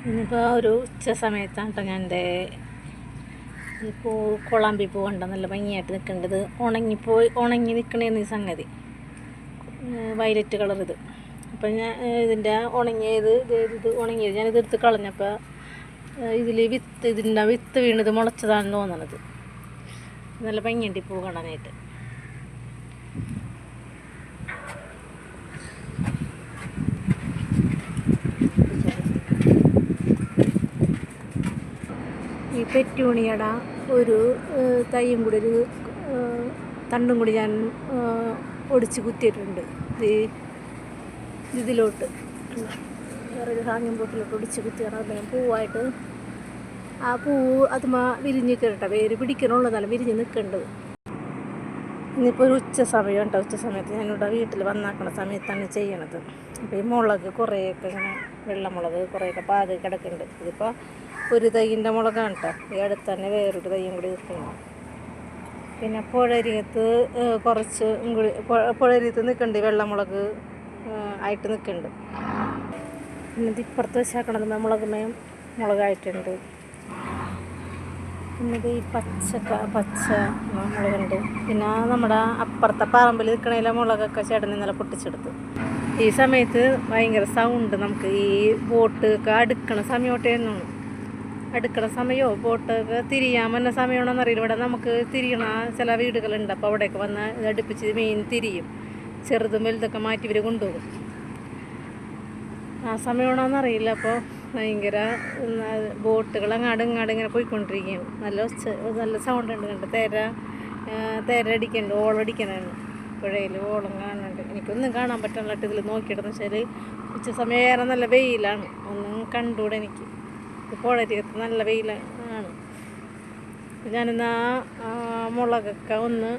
ഇന്നിപ്പോൾ ഒരു ഉച്ച സമയത്താണ് കേട്ടോ ഞാൻ എൻ്റെ ഈ കൊളാമ്പി പൂ കണ്ട നല്ല ഭംഗിയായിട്ട് നിൽക്കേണ്ടത് ഉണങ്ങി നിൽക്കണേന്ന് ഈ സംഗതി വയലറ്റ് കളർ ഇത്. അപ്പം ഞാൻ ഇതിൻ്റെ ഉണങ്ങിയത് ഉണങ്ങിയത് ഞാനിത് എടുത്ത് കളഞ്ഞപ്പോൾ ഇതിൻ്റെ വിത്ത് വീണത് മുളച്ചതാണെന്ന് തോന്നണത്. നല്ല ഭംഗിയുണ്ട് ഈ പൂ കാണാനായിട്ട്. ഈ പെറ്റൂണിയുടെ ഒരു തൈയും കൂടി ഒരു തണ്ടും കൂടി ഞാൻ ഒടിച്ച് കുത്തിയിട്ടുണ്ട് ഇതിലോട്ട്, വേറൊരു ഹാങ്ങിങ് ബോട്ടിലോട്ട് ഒടിച്ച് കുത്തിയാണ്. അത് പൂവായിട്ട് ആ പൂവ് അതുമാ വിരിഞ്ഞ് കയറട്ടെ, വേര് പിടിക്കണുള്ളതല്ല വിരിഞ്ഞ് നിൽക്കേണ്ടത്. ഇന്നിപ്പോൾ ഒരു ഉച്ച സമയം കേട്ടോ. ഉച്ച സമയത്ത് ഞാനിവിടെ വീട്ടിൽ വന്നാക്കണ സമയത്താണ് ചെയ്യണത്. അപ്പോൾ ഈ മുളക് കുറേയൊക്കെ ഇങ്ങനെ വെള്ളമുളക് കുറേയൊക്കെ പാതി കിടക്കുന്നുണ്ട്. ഇതിപ്പോൾ ഒരു തൈയിൻ്റെ മുളകാണ് കേട്ടോ. ഈ അടുത്ത് തന്നെ വേറൊരു തൈയും കൂടി നിൽക്കുന്നുണ്ട്. പിന്നെ പുഴരിയത്ത് കുറച്ച് പുഴരിയത്ത് നിൽക്കുന്നുണ്ട്, വെള്ളമുളക് ആയിട്ട് നിൽക്കുന്നുണ്ട്. പിന്നെ ഇത് ഇപ്പുറത്ത് വെച്ചാക്കണത് മുളകുമേയും മുളകായിട്ടുണ്ട്. പിന്നെ ഇത് ഈ പച്ച മുളകുണ്ട്. പിന്നെ നമ്മുടെ അപ്പുറത്തെ പറമ്പിൽ നിൽക്കണേലെ മുളകൊക്കെ ചേട്ടൻ ഇന്നലെ പൊട്ടിച്ചെടുത്ത്. ഈ സമയത്ത് ഭയങ്കര സൗണ്ട്, നമുക്ക് ഈ ബോട്ടൊക്കെ അടുക്കണ സമയമായിട്ടായിരുന്നു. അടുക്കണ സമയമോ ബോട്ടൊക്കെ തിരിയാൻ വന്ന സമയമാണോന്ന് അറിയില്ല. ഇവിടെ നമുക്ക് തിരിയണ ചില വീടുകളുണ്ട്. അപ്പോൾ അവിടെയൊക്കെ വന്ന് അടുപ്പിച്ച് മീൻ തിരിയും. ചെറുതും വലുതൊക്കെ മാറ്റി ഇവർ കൊണ്ടുപോകും. ആ സമയമാണോന്ന് അറിയില്ല. അപ്പോൾ ഭയങ്കര ബോട്ടുകൾ അങ്ങാട് ഇങ്ങനെ പോയിക്കൊണ്ടിരിക്കുകയാണ്. നല്ല സൗണ്ട് ഉണ്ട്. കണ്ട് തിര അടിക്കുന്നുണ്ട്, ഓളടിക്കണുണ്ട്. പുഴയിൽ ഓളം കാണുന്നുണ്ട്. എനിക്കൊന്നും കാണാൻ പറ്റുന്നില്ല ഇതിൽ നോക്കിയിട്ടെന്ന് വെച്ചാൽ ഉച്ച സമയം ഏറെ നല്ല വെയിലാണ്. ഒന്നും കണ്ടുകൂടെ എനിക്ക്. പുഴരികത്ത് നല്ല വെയിലാണ്. ഞാനിന്ന് ആ മുളകൊക്കെ ഒന്ന്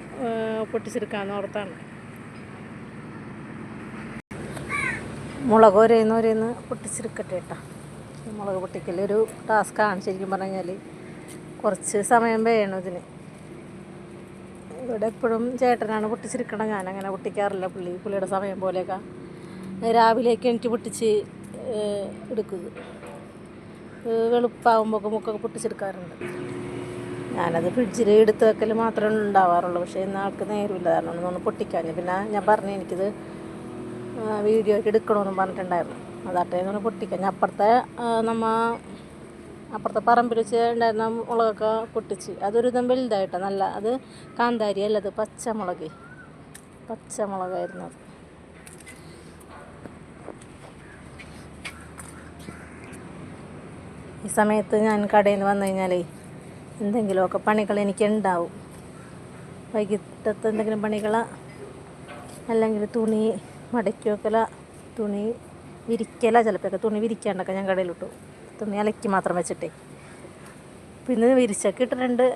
പൊട്ടിച്ചെടുക്കാമെന്ന് ഓർത്താണ്. മുളക് ഓരോന്ന് പൊട്ടിച്ചെടുക്കട്ടെ കേട്ടോ. മുളക് പൊട്ടിക്കലൊരു ടാസ്ക്കാണ് ശരിക്കും പറഞ്ഞു കഴിഞ്ഞാൽ. കുറച്ച് സമയം വേണം ഇതിന്. ഇവിടെ എപ്പോഴും ചേട്ടനാണ് പൊട്ടിച്ചെടുക്കണം, ഞാനങ്ങനെ പൊട്ടിക്കാറില്ല. പുള്ളിയുടെ സമയം പോലെയൊക്കെ രാവിലെയൊക്കെ എനിക്ക് പൊട്ടിച്ച് എടുക്കുന്നത്. വെളുപ്പാകുമ്പോൾ മുക്കൊക്കെ പൊട്ടിച്ചെടുക്കാറുണ്ട്. ഞാനത് ഫ്രിഡ്ജിൽ എടുത്ത് വെക്കൽ മാത്രമേ ഉണ്ടാവാറുള്ളൂ. പക്ഷേ ഇന്ന് ആൾക്ക് നേരമില്ല, കാരണം ഒന്ന് പൊട്ടിക്കാഞ്ഞ്. പിന്നെ ഞാൻ പറഞ്ഞു എനിക്കിത് വീഡിയോ ആയിട്ട് എടുക്കണമെന്നും പറഞ്ഞിട്ടുണ്ടായിരുന്നു. അതാട്ടേന്ന് പൊട്ടിക്കാൻ അപ്പുറത്തെ പറമ്പിൽ വെച്ച് ഉണ്ടായിരുന്ന മുളകൊക്കെ പൊട്ടിച്ച്. അതൊരു ഇതം വലുതായിട്ടാണ് നല്ല. അത് കാന്താരി അല്ല, അത് പച്ചമുളകായിരുന്നു അത്. ഈ സമയത്ത് ഞാൻ കടയിൽ നിന്ന് വന്നു കഴിഞ്ഞാൽ എന്തെങ്കിലുമൊക്കെ പണികൾ എനിക്കുണ്ടാവും. വൈകിട്ടത്തെ എന്തെങ്കിലും പണികൾ, അല്ലെങ്കിൽ തുണി മടക്കി വെക്കല, തുണി വിരിക്കല. ചിലപ്പോഴൊക്കെ തുണി വിരിക്കാണ്ടൊക്കെ ഞാൻ കടയിലിട്ടു, തുണി അലക്കി മാത്രം വെച്ചിട്ടേ. പിന്നെ വിരിച്ചൊക്കെ ഇട്ടിട്ടുണ്ട്.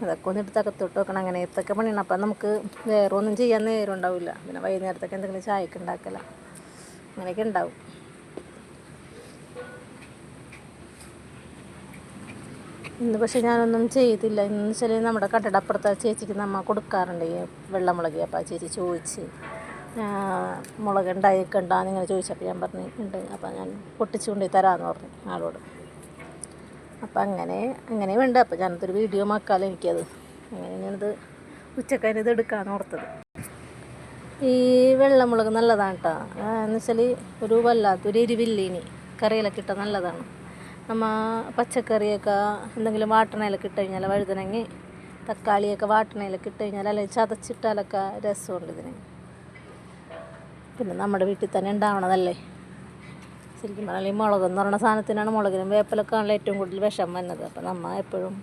അതൊക്കെ ഒന്ന് എടുത്ത് അകത്തോട്ട് വെക്കണം. അങ്ങനത്തൊക്കെ പണിയാണ്. അപ്പം നമുക്ക് വേറെ ഒന്നും ചെയ്യാൻ നേരം ഉണ്ടാവില്ല. പിന്നെ വൈകുന്നേരത്തൊക്കെ എന്തെങ്കിലും ചായക്ക് ഉണ്ടാക്കല, അങ്ങനെയൊക്കെ ഉണ്ടാവും. ഇന്ന് പക്ഷേ ഞാനൊന്നും ചെയ്തില്ല. ഇന്ന് വെച്ചാൽ നമ്മുടെ കടയുടെ അപ്പുറത്തെ ചേച്ചിക്ക് നമ്മ കൊടുക്കാറുണ്ട് ഈ വെള്ളമുളക്. അപ്പോൾ ആ ചേച്ചി ചോദിച്ച് മുളക് ഉണ്ടായിക്കണ്ടാന്ന് ഇങ്ങനെ ചോദിച്ചപ്പോൾ ഞാൻ പറഞ്ഞു ഉണ്ട്. അപ്പോൾ ഞാൻ പൊട്ടിച്ചു കൊണ്ടുപോയി തരാമെന്ന് പറഞ്ഞു ആളോട്. അപ്പം അങ്ങനെ വേണ്ട. അപ്പോൾ ഞാനതൊരു വീഡിയോ ആക്കാമല്ലോ എനിക്കത്. അങ്ങനെ ഞാനത് ഉച്ചക്കാരിത് എടുക്കാമെന്ന് ഓർത്തത്. ഈ വെള്ളമുളക് നല്ലതാണ് കേട്ടോ. എന്ന് വെച്ചാൽ ഒരു വല്ലാത്തൊരു എരിവില്ലിനി കറിയിലൊക്കെ ഇട്ടാൽ നല്ലതാണ്. നമ്മൾ പച്ചക്കറിയൊക്കെ എന്തെങ്കിലും വാട്ടണയിലൊക്കെ ഇട്ട് കഴിഞ്ഞാൽ, വഴുതനങ്ങ തക്കാളിയൊക്കെ വാട്ടണയിലൊക്കെ ഇട്ട് കഴിഞ്ഞാൽ, അല്ലെങ്കിൽ ചതച്ചിട്ടാലൊക്കെ രസമുണ്ട് ഇതിന്. പിന്നെ നമ്മുടെ വീട്ടിൽ തന്നെ ഉണ്ടാവണതല്ലേ. ശരിക്കും പറഞ്ഞാൽ ഈ മുളകെന്ന് പറയുന്ന സാധനത്തിനാണ്, മുളകിനും വേപ്പിലൊക്കെ ആണല്ലോ ഏറ്റവും കൂടുതൽ വിഷം വന്നത്. അപ്പോൾ നമ്മൾ എപ്പോഴും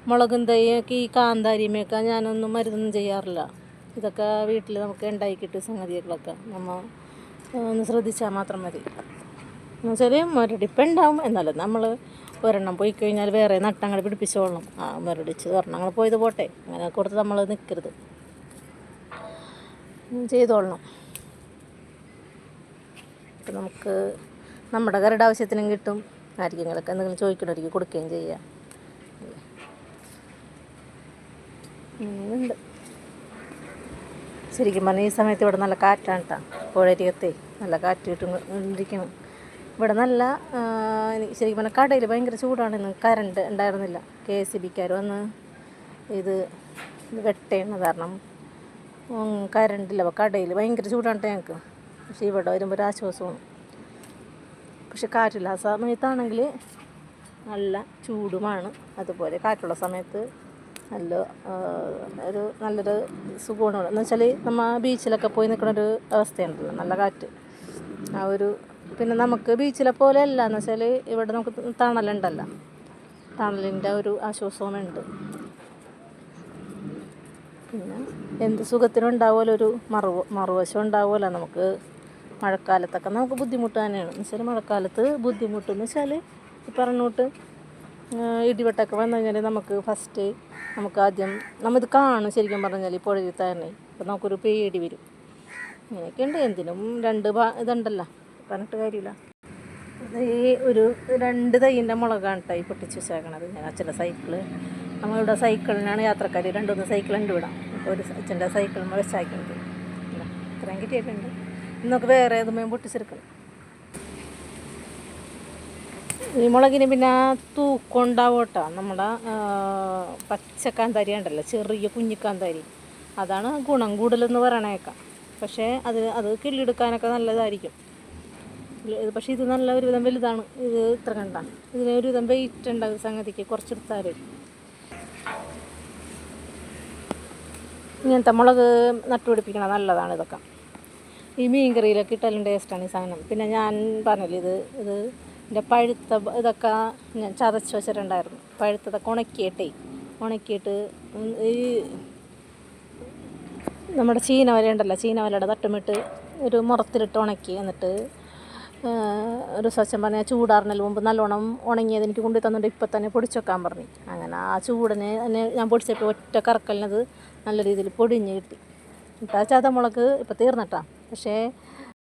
മുളകും തൈയൊക്കെ ഈ കാന്താരിമയൊക്കെ ഞാനൊന്നും മരുന്നൊന്നും ചെയ്യാറില്ല. ഇതൊക്കെ വീട്ടിൽ നമുക്ക് ഉണ്ടാക്കി കിട്ടിയ സംഗതികളൊക്കെ നമ്മൾ ഒന്ന് ശ്രദ്ധിച്ചാൽ മാത്രം മതി. എന്ന് വെച്ചാൽ മുരടിപ്പ് ഉണ്ടാവും. എന്നാലും നമ്മൾ ഒരെണ്ണം പോയി കഴിഞ്ഞാൽ വേറെ നട്ടങ്ങൾ പിടിപ്പിച്ചോളണം. മുരടിച്ച് ഒരെണ്ണങ്ങൾ പോയത് പോട്ടെ, അങ്ങനെ കൊടുത്ത് നമ്മൾ നിൽക്കരുത്, ചെയ്തോളണം. അപ്പം നമുക്ക് നമ്മുടെ കറിയുടെ ആവശ്യത്തിനും കിട്ടും. ആർക്കെങ്കിലൊക്കെ എന്തെങ്കിലും ചോദിക്കണമായിരിക്കും കൊടുക്കുകയും ചെയ്യാം. ഉണ്ട്. ശരിക്കും പറഞ്ഞാൽ ഈ സമയത്ത് ഇവിടെ നല്ല കാറ്റാണ് കേട്ടോ. പുഴയരികത്തെ നല്ല കാറ്റ് കിട്ടുകൊണ്ടിരിക്കണം. ഇവിടെ നല്ല ശരിക്കും പറഞ്ഞാൽ കടയിൽ ഭയങ്കര ചൂടാണ്. ഇന്ന് കറണ്ട് ഉണ്ടായിരുന്നില്ല. KSEBക്കാർ വന്ന് ഇത് വെട്ടേണ്ട കാരണം കറണ്ടില്ല. അപ്പോൾ കടയിൽ ഭയങ്കര ചൂടാണ് ഞങ്ങൾക്ക്. പക്ഷേ ഇവിടെ വരുമ്പോൾ ഒരു ആശ്വാസമാണ്. പക്ഷെ കാറ്റുള്ള സമയത്താണെങ്കിൽ നല്ല ചൂടുമാണ്. അതുപോലെ കാറ്റുള്ള സമയത്ത് നല്ലൊരു സുഖമാണ്. എന്ന് വെച്ചാൽ നമ്മൾ ബീച്ചിലൊക്കെ പോയി നിൽക്കുന്നൊരു അവസ്ഥയുണ്ടല്ലോ, നല്ല കാറ്റ്. പിന്നെ നമുക്ക് ബീച്ചിലെ പോലെ അല്ല എന്ന് വെച്ചാൽ ഇവിടെ നമുക്ക് തണലുണ്ടല്ലോ, തണലിൻ്റെ ഒരു ആശ്വാസവുമുണ്ട്. പിന്നെ എന്ത് സുഖത്തിനുണ്ടാവുമല്ലോ ഒരു മറുവശം ഉണ്ടാവുമല്ലോ. നമുക്ക് മഴക്കാലത്തൊക്കെ നമുക്ക് ബുദ്ധിമുട്ട് തന്നെയാണ്. എന്ന് വെച്ചാൽ മഴക്കാലത്ത് ബുദ്ധിമുട്ടെന്ന് വെച്ചാൽ ഈ പറഞ്ഞോട്ട് ഇടിവെട്ടൊക്കെ വന്നു കഴിഞ്ഞാൽ നമുക്ക് ആദ്യം നമ്മിത് കാണും. ശരിക്കും പറഞ്ഞാൽ ഈ പുഴയിൽ തന്നെ അപ്പോൾ നമുക്കൊരു പേടി വരും. ഇങ്ങനെയൊക്കെ ഉണ്ട്. എന്തിനും ഇതുണ്ടല്ലോ, പറഞ്ഞിട്ട് കാര്യമില്ല. ഒരു 2 തൈൻ്റെ മുളകാണ് ഈ പൊട്ടിച്ച് വെച്ചേക്കണത്. ഞാൻ അച്ഛൻ്റെ സൈക്കിള്, നമ്മളിവിടെ സൈക്കിളിനാണ് യാത്രക്കാർ. 2-3 സൈക്കിളുണ്ട് ഇവിടെ. അപ്പോൾ ഒരു അച്ഛൻ്റെ സൈക്കിളിന് വെച്ചാക്കുന്നത് ഇത്രയും കിട്ടിയിട്ടുണ്ട്. ഇന്നൊക്കെ വേറെ ഏതുമേയും പൊട്ടിച്ചെടുക്കണം. ഈ മുളകിന് പിന്നെ തൂക്കം ഉണ്ടാവും കേട്ടോ. നമ്മുടെ പച്ചക്കാന്താരി ഉണ്ടല്ലോ, ചെറിയ കുഞ്ഞിക്കാന്താരി, അതാണ് ഗുണം കൂടുതലെന്ന് പറയണേക്കാം. പക്ഷേ അത് കിള്ളിയെടുക്കാനൊക്കെ നല്ലതായിരിക്കും. പക്ഷേ ഇത് നല്ല ഒരുവിധം വലുതാണ്. ഇത് ഇത്ര കണ്ടാണ്. ഇതിന് ഒരുവിധം വെയിറ്റ് ഉണ്ടാകും സംഗതിക്ക്. കുറച്ചെടുത്താൽ ഇങ്ങനത്തെ മുളക് നട്ടുപിടിപ്പിക്കണം, നല്ലതാണ് ഇതൊക്കെ. ഈ മീൻ കറിയിലൊക്കെ ഇട്ടാലും ടേസ്റ്റാണ് ഈ സാധനം. പിന്നെ ഞാൻ പറഞ്ഞില്ലേ, ഇതിൻ്റെ പഴുത്ത ഇതൊക്കെ ഞാൻ ചതച്ച് വെച്ചിട്ടുണ്ടായിരുന്നു. പഴുത്തതൊക്കെ ഉണക്കിയിട്ട് ഈ നമ്മുടെ ചീനവല ഉണ്ടല്ലോ, ചീനവലയുടെ തട്ടുമിട്ട് ഒരു മുറത്തിലിട്ട് ഉണക്കി. എന്നിട്ട് ഒരു സ്വച്ഛം പറഞ്ഞാൽ ചൂടാറിനു മുമ്പ് നല്ലോണം ഉണങ്ങിയത് എനിക്ക് കൊണ്ടു തന്നിട്ട് ഇപ്പം തന്നെ പൊടിച്ച് വെക്കാൻ പറഞ്ഞു. അങ്ങനെ ആ ചൂടിന് തന്നെ ഞാൻ പൊടിച്ചപ്പോൾ ഒറ്റ കറക്കലിനത് നല്ല രീതിയിൽ പൊടിഞ്ഞ് കിട്ടി. ചതമുളക് ഇപ്പം തീർന്നിട്ടാണ്. പക്ഷേ